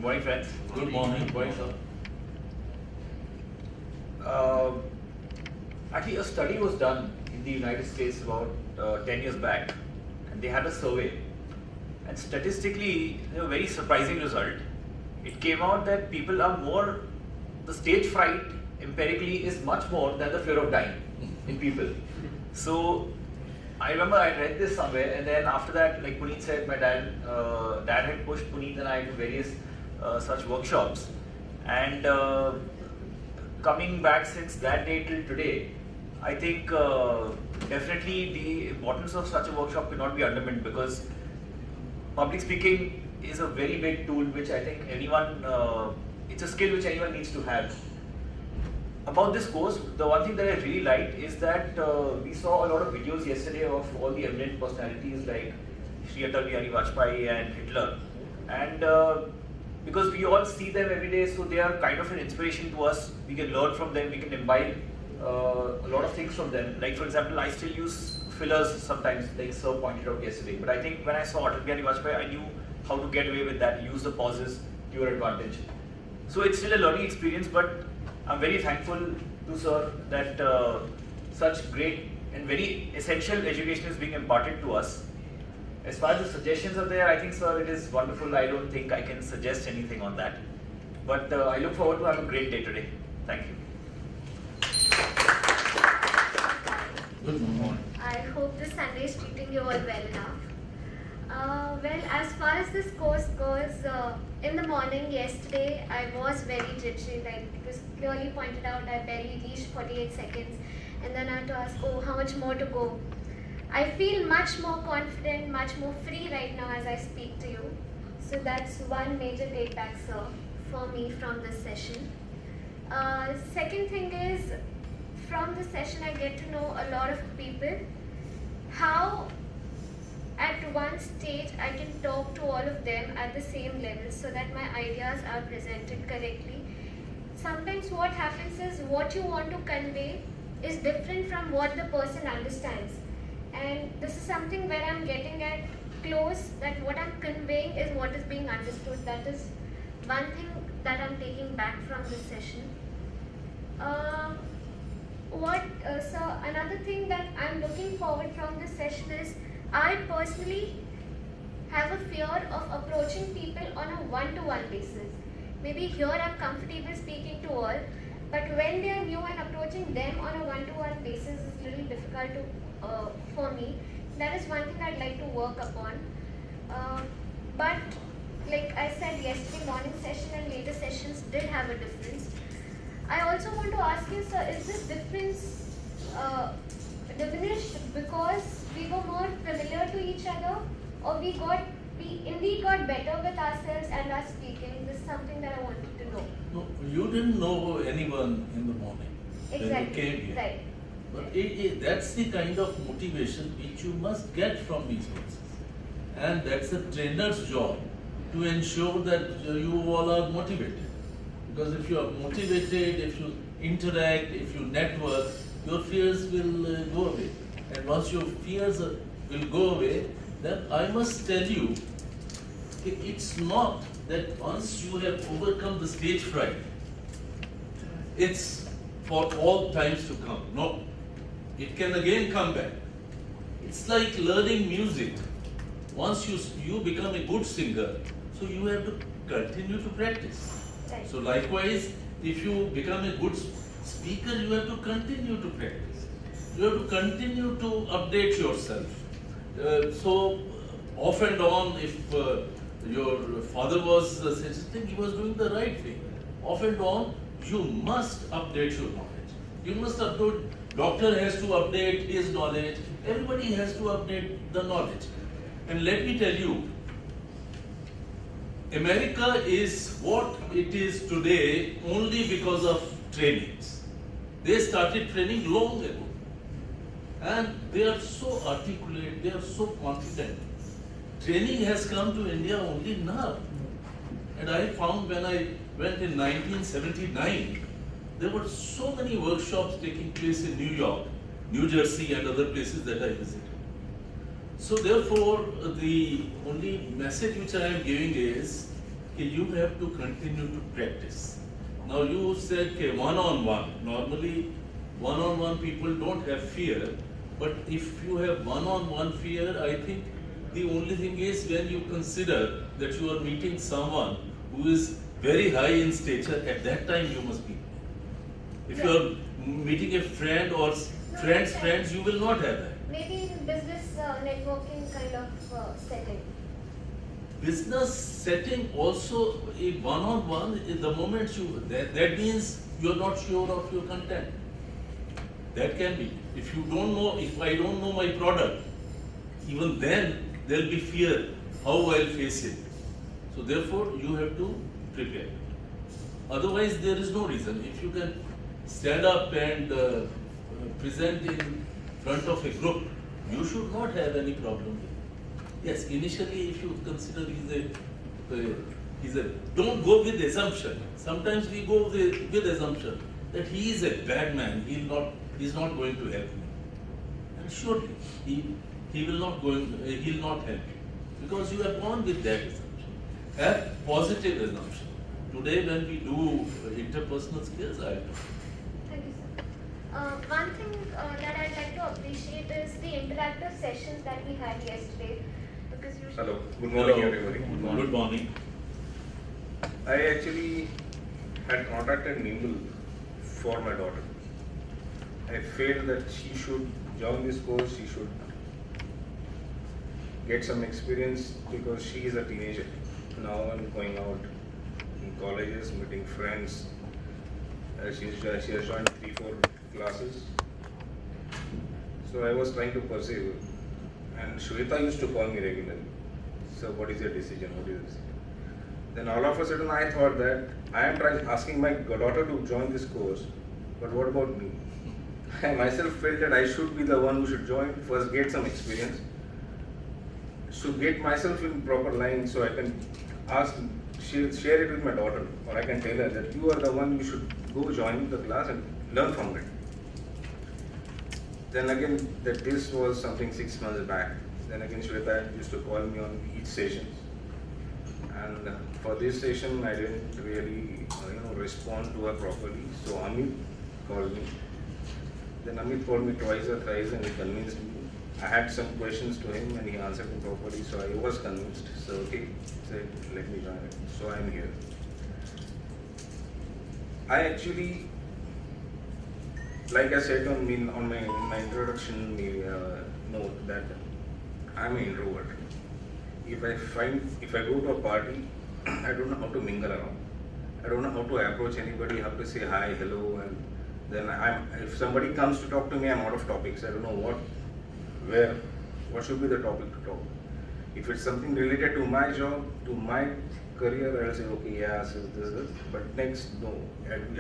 morning, friends. Good morning. Good morning, sir. Actually, a study was done in the United States about 10 years back, and they had a survey. And statistically, a very surprising result. It came out that people are more, the stage fright empirically is much more than the fear of dying in people. So, I remember I read this somewhere, and then after that, like Puneet said, my dad had pushed Puneet and I to various such workshops. And coming back since that day till today, I think definitely the importance of such a workshop cannot be undermined, because public speaking is a very big tool which I think anyone, it's a skill which anyone needs to have. About this course, the one thing that I really liked is that we saw a lot of videos yesterday of all the eminent personalities like Shri Atal Bihari Vajpayee and Hitler. And because we all see them every day, so they are kind of an inspiration to us. We can learn from them, we can imbibe a lot of things from them. Like for example, I still use fillers sometimes, like Sir pointed out yesterday. But I think when I saw Atal Bihari Vajpayee, I knew how to get away with that, use the pauses to your advantage. So it's still a learning experience, but I'm very thankful to Sir that such great and very essential education is being imparted to us. As far as the suggestions are there, I think, Sir, it is wonderful. I don't think I can suggest anything on that. But I look forward to having a great day today. Thank you. Good morning. I hope this Sunday is treating you all well enough. Well, as far as this course goes, in the morning yesterday, I was very jittery. Like it was clearly pointed out, I barely reached 48 seconds. And then I had to ask, oh, how much more to go? I feel much more confident, much more free right now as I speak to you. So that's one major take back, sir, for me from this session. Second thing is, from this session I get to know a lot of people, how at one stage I can talk to all of them at the same level so that my ideas are presented correctly. Sometimes what happens is what you want to convey is different from what the person understands. And this is something where I'm getting at close, that what I'm conveying is what is being understood. That is one thing that I'm taking back from this session. So another thing that I'm looking forward from this session is, I personally have a fear of approaching people on a one-to-one basis. Maybe here I'm comfortable speaking to all, but when they are new and approaching them on a one-to-one basis is really difficult for me. That is one thing I'd like to work upon. But like I said, yesterday morning session and later sessions did have a difference. I also want to ask you, sir, is this difference diminished because we were more familiar to each other, or we indeed got better with ourselves and our speaking? This is something that I wanted to know. No, you didn't know anyone in the morning. Exactly. When you came here. Right. But that's the kind of motivation which you must get from these courses. And that's a trainer's job to ensure that you all are motivated. Because if you are motivated, if you interact, if you network, your fears will go away. And once your fears will go away, then I must tell you, it's not that once you have overcome the stage fright, it's for all times to come. No, it can again come back. It's like learning music. Once you become a good singer, so you have to continue to practice. Right. So likewise, if you become a good speaker, you have to continue to practice. You have to continue to update yourself. So off and on, if your father was suggesting, he was doing the right thing. Off and on, you must update your knowledge. You must update. Doctor has to update his knowledge. Everybody has to update the knowledge. And let me tell you, America is what it is today only because of trainings. They started training long ago. And they are so articulate, they are so confident. Training has come to India only now. And I found when I went in 1979, there were so many workshops taking place in New York, New Jersey and other places that I visited. So therefore, the only message which I am giving is, you have to continue to practice. Now you said one-on-one. Normally, one-on-one people don't have fear, but if you have one-on-one fear, I think the only thing is when you consider that you are meeting someone who is very high in stature, at that time you must be. If you are meeting a friend or friends, you will not have that. Maybe in business networking kind of setting. Business setting also, a one-on-one, the moment that means you are not sure of your content. That can be. If I don't know my product, even then there will be fear how I'll face it. So therefore you have to prepare. Otherwise there is no reason. If you can stand up and present in front of a group, you should not have any problem. Yes, initially if you consider don't go with assumption. Sometimes we go with assumption that he is a bad man, he's not going to help me. And surely he will not help you. Because you are born with that assumption. Have positive assumption. Today when we do interpersonal skills, I know. Thank you, sir. One thing that I'd like to appreciate is the interactive sessions that we had yesterday. Because usually Hello, good morning Hello. everybody. Good morning. I actually had contacted Nimble for my daughter. I felt that she should join this course, she should get some experience because she is a teenager. Now I'm going out in colleges, meeting friends. She has joined 3-4 classes. So I was trying to pursue her. And Shweta used to call me regularly. So what is your decision? What is your decision? Then all of a sudden I thought that I am asking my daughter to join this course, but what about me? I myself felt that I should be the one who should join, first get some experience, should get myself in proper line so I can share it with my daughter, or I can tell her that you are the one, you should go join the class and learn from it. Then again, that this was something 6 months back. Then again, Shweta used to call me on each session. And for this session, I didn't really respond to her properly. So Amit called me. Then Amit called me twice or thrice and he convinced me. I had some questions to him and he answered me properly. So I was convinced. So okay, said let me join it. So I'm here. I actually, like I said on my introduction note, that I'm an introvert. If I go to a party, I don't know how to mingle around. I don't know how to approach anybody, how to say hi, hello, and then if somebody comes to talk to me, I'm out of topics. I don't know what should be the topic to talk. If it's something related to my job, to my career, I'll say, okay, yeah, so this. But next, no,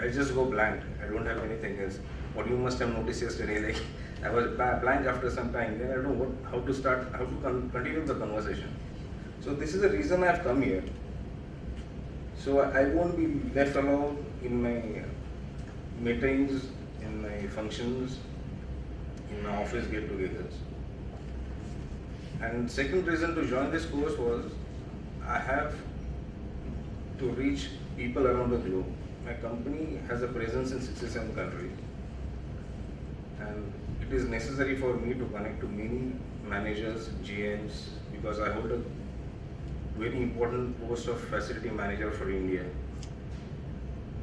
I just go blank. I don't have anything else. What you must have noticed yesterday, like I was blank after some time. Then I don't know how to continue the conversation. So this is the reason I've come here. So I won't be left alone in my meetings, in my functions, in my office get-togethers. And second reason to join this course was I have to reach people around the globe. My company has a presence in 67 countries. And it is necessary for me to connect to many managers, GMs, because I hold a very important post of facility manager for India.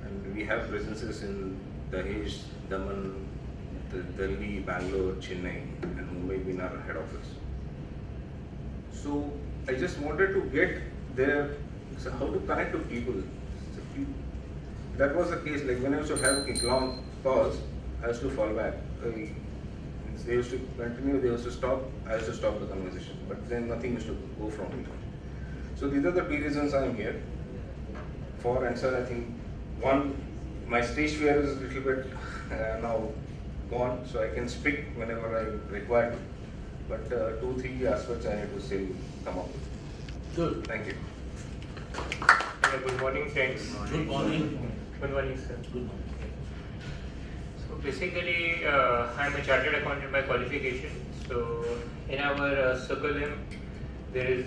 And we have presences in Dahej, Daman, Delhi, Bangalore, Chennai, and Mumbai being our head office. So I just wanted to get there, so how to connect to people. So that was the case, like when I used to have long calls, I used to fall back. They used to continue, they used to stop, I used to stop the conversation, but then nothing used to go from me. So these are the two reasons I am here. For answer, I think one, my stage fear is a little bit now gone, so I can speak whenever I require. But 2-3 aspects I need to still come up with. Good. Thank you. Good morning, friends. Good morning. Good morning, sir. Good morning. So basically, I'm a chartered accountant by qualification. So in our curriculum, there is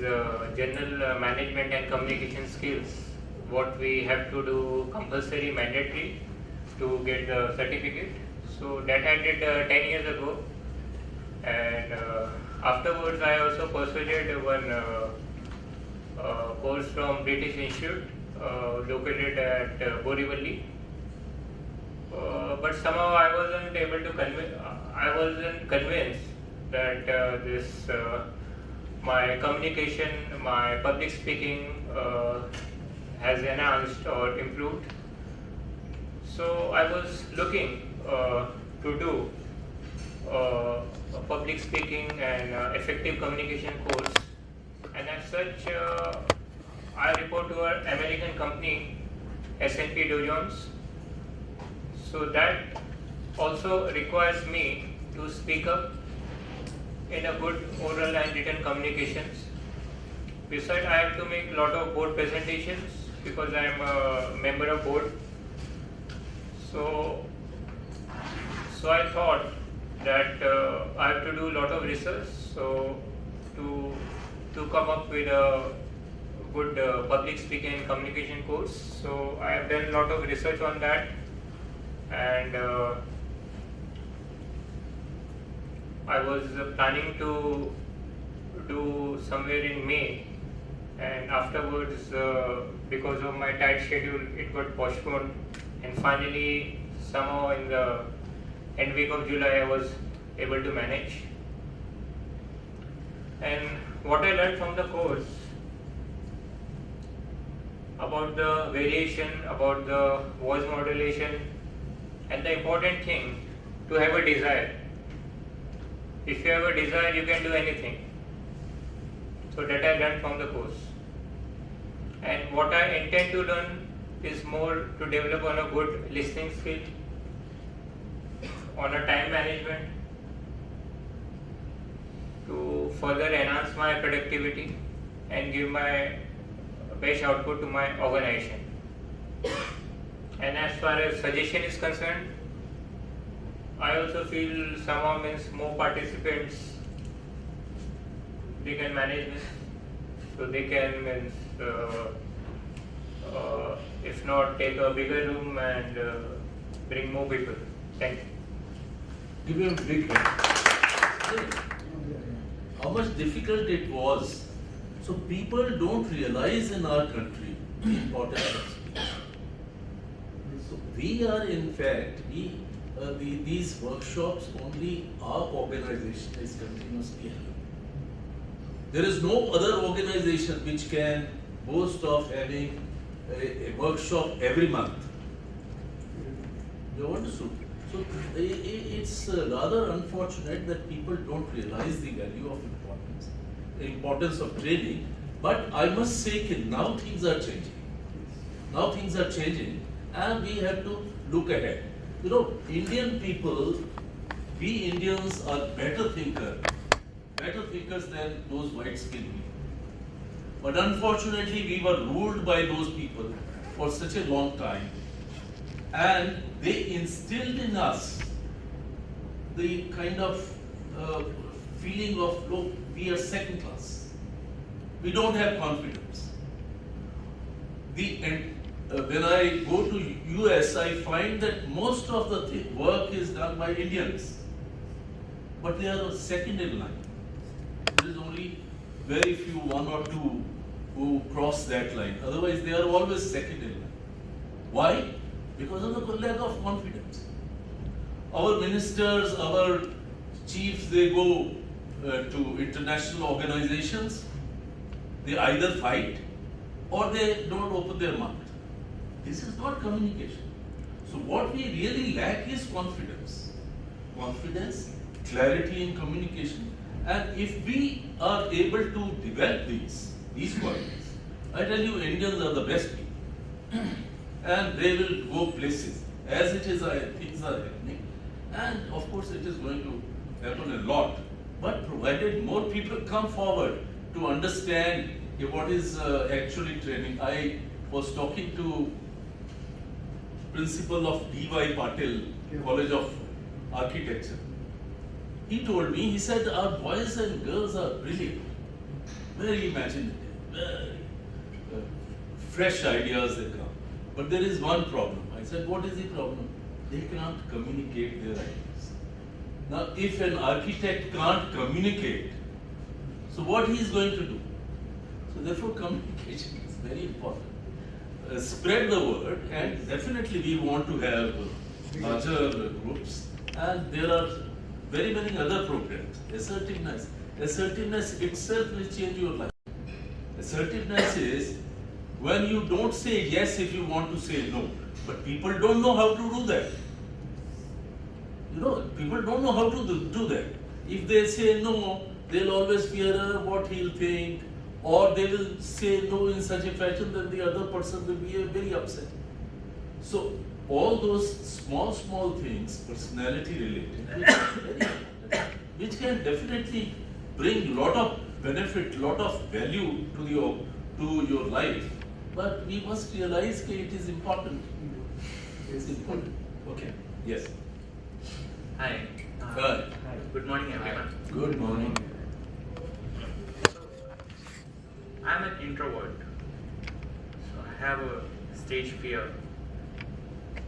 general management and communication skills what we have to do compulsory, mandatory to get the certificate. So that I did 10 years ago, and afterwards I also persuaded one course from British Institute located at Borivali. But somehow I wasn't able to I wasn't convinced that this my communication, my public speaking has enhanced or improved. So I was looking to do a public speaking and effective communication course, and as such I report to an American company, S&P Dow Jones. So that also requires me to speak up in a good oral and written communications. Besides, I have to make a lot of board presentations because I am a member of board. So I thought that I have to do a lot of research. So to come up with a good public speaking and communication course. So I have done a lot of research on that, and I was planning to do somewhere in May, and afterwards because of my tight schedule it got postponed, and finally somehow in the end week of July I was able to manage. And what I learned from the course about the variation, about the voice modulation, and the important thing, to have a desire. If you have a desire, you can do anything. So that I learned from the course. And what I intend to learn is more to develop on a good listening skill, on a time management, to further enhance my productivity and give my best output to my organization. And as far as suggestion is concerned, I also feel somehow means more participants, they can manage this, so they can means if not take a bigger room and bring more people. Thank you. Give him a big hand. How much difficult it was. So people don't realize in our country the importance of speech. So we are in fact, these workshops only our organization is continuously having. There is no other organization which can boast of having a workshop every month. You understood? So it's rather unfortunate that people don't realize the value of importance of training. But I must say that now things are changing. Now things are changing, and we have to look ahead. You know, Indian people, we Indians are better thinkers than those white-skinned people. But unfortunately, we were ruled by those people for such a long time, and they instilled in us the kind of feeling of, look, we are second class. We don't have confidence. When I go to US, I find that most of the work is done by Indians, but they are second in line. There is only very few, one or two, who cross that line. Otherwise, they are always second in line. Why? Because of the lack of confidence. Our ministers, our chiefs, they go to international organizations, they either fight or they don't open their mouth. This is not communication. So what we really lack is confidence. Confidence, clarity in communication. And if we are able to develop these qualities, I tell you, Indians are the best people. And they will go places. As it is, things are happening. And of course, it is going to happen a lot. But provided more people come forward to understand what is actually training. I was talking to principal of D.Y. Patil College of Architecture. He told me, he said, our boys and girls are brilliant, very imaginative, very fresh ideas they come. But there is one problem. I said, what is the problem? They can't communicate their ideas. Now, if an architect can't communicate, so what he is going to do? So therefore, communication is very important. Spread the word, and definitely we want to have larger groups, and there are very many other programs. Assertiveness. Assertiveness itself will change your life. Assertiveness is when you don't say yes if you want to say no. But people don't know how to do that. You know, people don't know how to do that. If they say no, they'll always fear what he'll think, or they will say no in such a fashion that the other person will be very upset. So all those small things, personality related, which can definitely bring lot of benefit, lot of value to your life, but we must realize that it is important. It's important. Okay. Yes. Hi. Hi. Good morning, everyone. Good morning. I'm an introvert, so I have a stage fear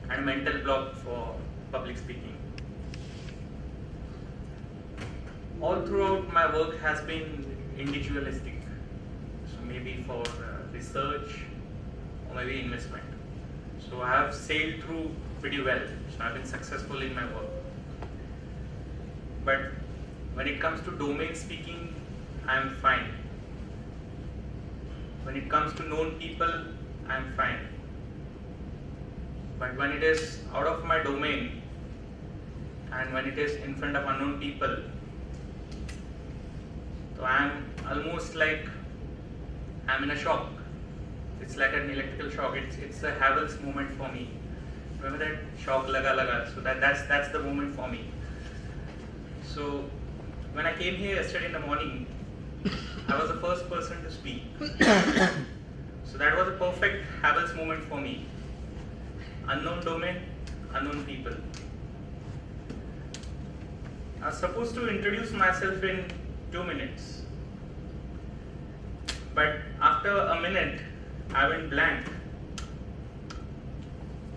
and mental block for public speaking. All throughout my work has been individualistic, so maybe for research or maybe investment. So I have sailed through pretty well, so I've been successful in my work. But when it comes to domain speaking, I'm fine. When it comes to known people, I'm fine. But when it is out of my domain and when it is in front of unknown people, so I'm almost like I'm in a shock. It's like an electrical shock. It's a Havel's moment for me. Remember that shock laga? So that's the moment for me. So when I came here yesterday in the morning, I was the first person to speak. So that was a perfect Havel's moment for me. Unknown domain, unknown people. I was supposed to introduce myself in 2 minutes. But after a minute, I went blank.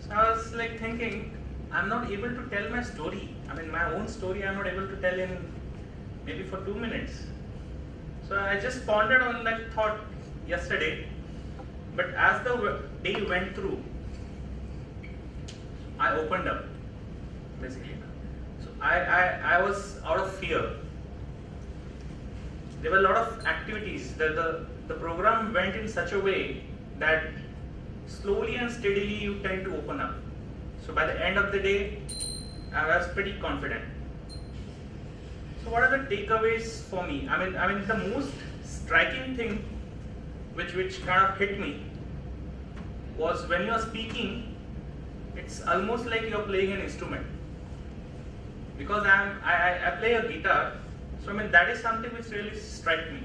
So I was like thinking, I'm not able to tell my story. I mean, my own story I'm not able to tell in maybe for 2 minutes. So I just pondered on that thought yesterday. But as the day went through, I opened up, basically. So I was out of fear. There were a lot of activities. The program went in such a way that slowly and steadily you tend to open up. So by the end of the day, I was pretty confident. So what are the takeaways for me? I mean the most striking thing which kind of hit me was when you are speaking, it's almost like you're playing an instrument. Because I play a guitar, so I mean that is something which really struck me.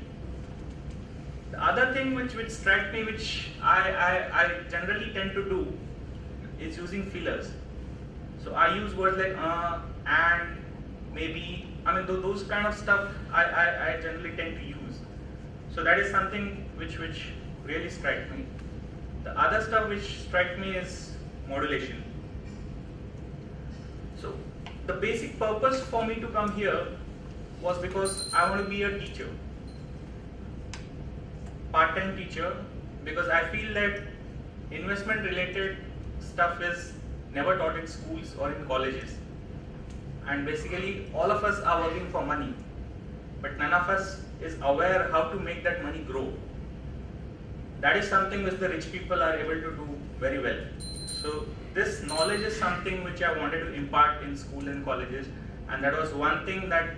The other thing which struck me, which I generally tend to do, is using fillers. So I use words like and, maybe, I mean those kind of stuff I generally tend to use. So that is something which really struck me. The other stuff which struck me is modulation. So the basic purpose for me to come here was because I want to be a teacher. Part-time teacher, because I feel that investment related stuff is never taught in schools or in colleges. And basically all of us are working for money, but none of us is aware how to make that money grow. That is something which the rich people are able to do very well. So this knowledge is something which I wanted to impart in school and colleges, and that was one thing that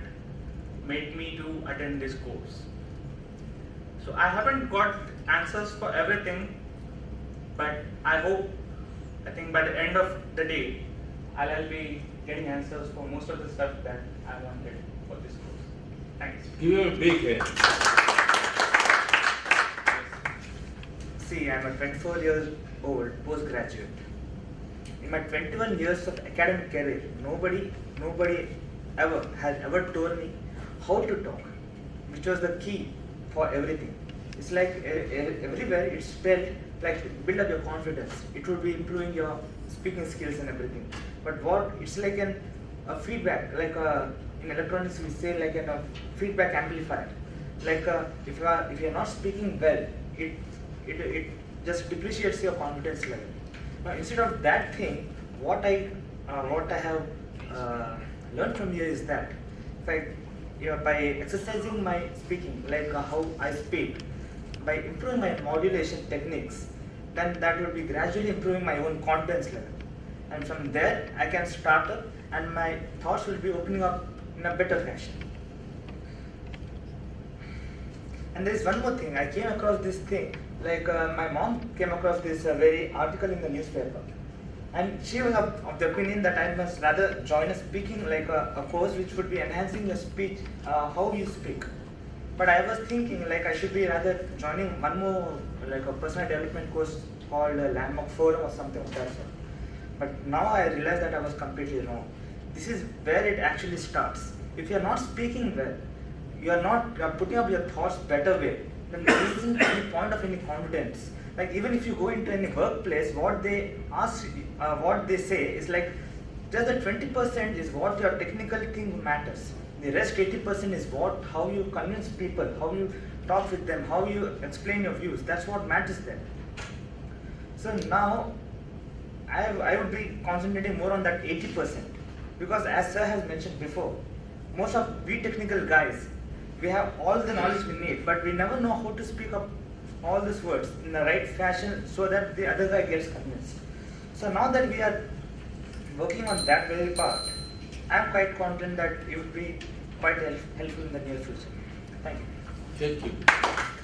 made me to attend this course. So I haven't got answers for everything, but I think by the end of the day, I'll be getting answers for most of the stuff that I wanted for this course. Thanks. Give you a big hand. See, I'm a 24 years old postgraduate. In my 21 years of academic career, nobody has ever told me how to talk, which was the key for everything. It's like everywhere it's told like build up your confidence. It will be improving your speaking skills and everything. But what it's like a feedback, like in electronics we say like a feedback amplifier. Like if you are not speaking well, it just depreciates your confidence level. Now instead of that thing, what I have learned from here is that by exercising my speaking, like how I speak, by improving my modulation techniques, then that will be gradually improving my own confidence level. And from there, I can start up and my thoughts will be opening up in a better fashion. And there is one more thing, I came across this thing, like my mom came across this very article in the newspaper. And she was of the opinion that I must rather join a speaking, like a course which would be enhancing your speech, how you speak. But I was thinking like I should be rather joining one more, like a personal development course called Landmark Forum or something of that sort. But now I realize that I was completely wrong. This is where it actually starts. If you are not speaking well, you are not putting up your thoughts better way, then there isn't any point of any confidence. Like even if you go into any workplace, what they ask, what they say is like, just the 20% is what your technical thing matters. The rest 80% is how you convince people, how you talk with them, how you explain your views. That's what matters there. So now, I would be concentrating more on that 80%, because as sir has mentioned before, most of we technical guys, we have all the knowledge we need, but we never know how to speak up all these words in the right fashion so that the other guy gets convinced. So now that we are working on that very part, I am quite confident that it will be quite helpful in the near future. Thank you. Thank you.